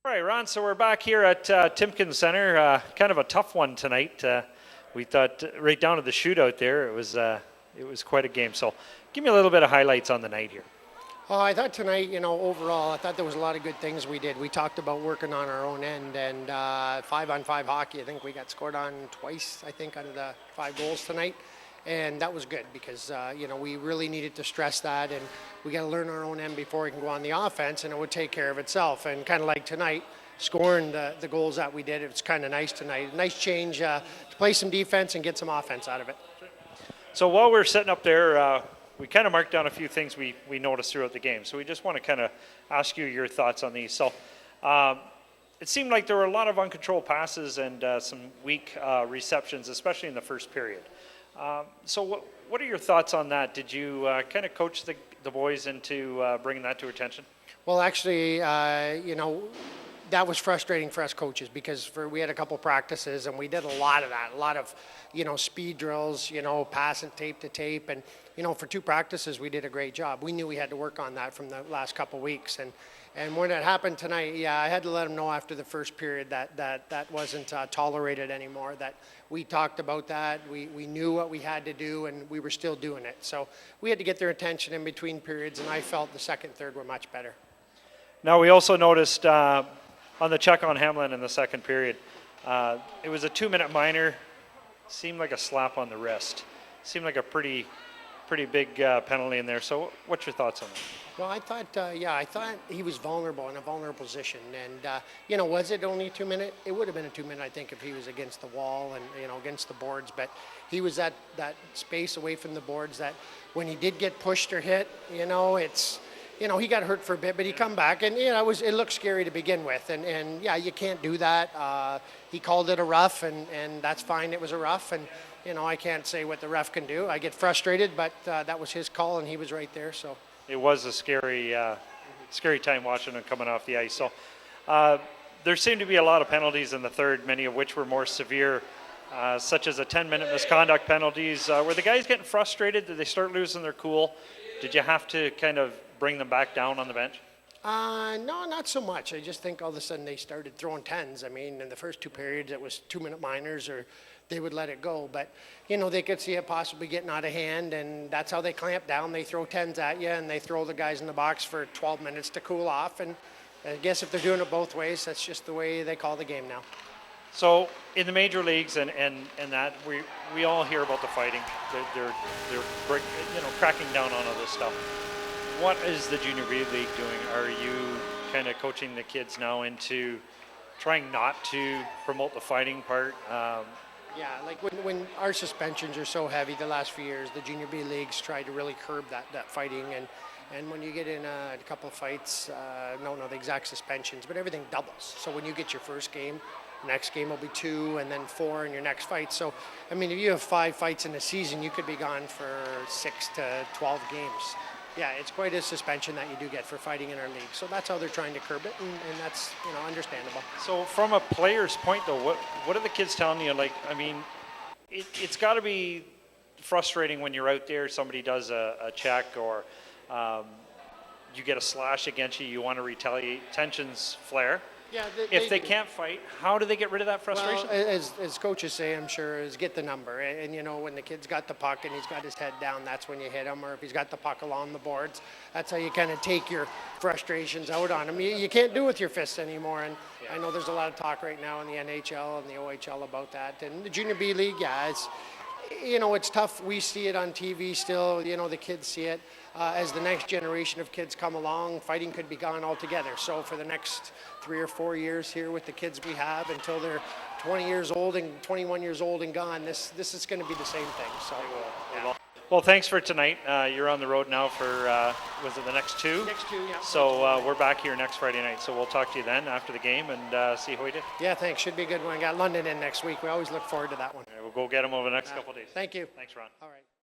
All right, Ron, so we're back here at Timken Centre. Kind of a tough one tonight. We thought right down to the shootout there, it was quite a game. So give me a little bit of highlights on the night here. I thought tonight, overall, I thought there was a lot of good things we did. We talked about working on our own end, and 5-on-5 hockey, I think we got scored on twice, I think, out of the 5 goals tonight. And that was good because, we really needed to stress that, and we got to learn our own end before we can go on the offense, and it would take care of itself. And kind of like tonight, scoring the goals that we did, it's kind of nice tonight. Nice change to play some defense and get some offense out of it. So while we're sitting up there, we kind of marked down a few things we noticed throughout the game. So we just want to kind of ask you your thoughts on these. So it seemed like there were a lot of uncontrolled passes and some weak receptions, especially in the first period. So what are your thoughts on that? Did you kind of coach the boys into bringing that to attention? Well, actually, that was frustrating for us coaches because we had a couple practices and we did a lot of that, a lot of, speed drills, passing tape to tape. And, for 2 practices, we did a great job. We knew we had to work on that from the last couple weeks. And when it happened tonight, I had to let them know after the first period that wasn't tolerated anymore, that we talked about that. We knew what we had to do, and we were still doing it. So we had to get their attention in between periods, and I felt the second, third were much better. Now, we also noticed on the check on Hamlin in the second period, it was a 2-minute minor. Seemed like a slap on the wrist. Seemed like a pretty big penalty in there. So what's your thoughts on that? Well, I thought he was vulnerable in a vulnerable position. And, was it only a 2-minute? It would have been a 2-minute, I think, if he was against the wall and, against the boards. But he was at that space away from the boards that when he did get pushed or hit, it's, he got hurt for a bit, but he come back. And, it looked scary to begin with. And you can't do that. He called it a rough, and that's fine. It was a rough. And, I can't say what the ref can do. I get frustrated, but that was his call, and he was right there. So it was a scary time watching him coming off the ice. So there seemed to be a lot of penalties in the third, many of which were more severe, such as a 10-minute misconduct penalties. Were the guys getting frustrated? Did they start losing their cool? Did you have to kind of bring them back down on the bench? No, not so much. I just think all of a sudden they started throwing 10s. I mean, in the first 2 periods, it was 2-minute minors or they would let it go. But, they could see it possibly getting out of hand, and that's how they clamp down. They throw 10s at you, and they throw the guys in the box for 12 minutes to cool off. And I guess if they're doing it both ways, that's just the way they call the game now. So in the major leagues and that, we all hear about the fighting. They're cracking down on all this stuff. What is the Junior B League doing? Are you kind of coaching the kids now into trying not to promote the fighting part? Like when our suspensions are so heavy the last few years, the Junior B Leagues try to really curb that fighting. And when you get in a couple of fights, the exact suspensions, but everything doubles. So when you get your first game, the next game will be 2 and then 4 in your next fight. So, I mean, if you have 5 fights in a season, you could be gone for 6 to 12 games. Yeah, it's quite a suspension that you do get for fighting in our league. So that's how they're trying to curb it, and that's, understandable. So from a player's point, though, what are the kids telling you? Like, I mean, it's got to be frustrating when you're out there, somebody does a check or you get a slash against you, you want to retaliate, tensions flare. Yeah, if they can't fight, how do they get rid of that frustration? Well, as coaches say, I'm sure, is get the number. And when the kid's got the puck and he's got his head down, that's when you hit him. Or if he's got the puck along the boards, that's how you kind of take your frustrations out on him. You can't do it with your fists anymore. And yeah. I know there's a lot of talk right now in the NHL and the OHL about that. And the Junior B League, it's tough. We see it on TV still. The kids see it. As the next generation of kids come along, fighting could be gone altogether. So for the next 3 or 4 years here with the kids we have until they're 20 years old and 21 years old and gone, this is going to be the same thing. So, yeah. Well, thanks for tonight. You're on the road now for, was it the next 2? Next 2, yeah. So we're back here next Friday night. So we'll talk to you then after the game and see how we did. Yeah, thanks. Should be a good one. Got London in next week. We always look forward to that one. We'll go get them over the next couple of days. Thank you. Thanks, Ron. All right.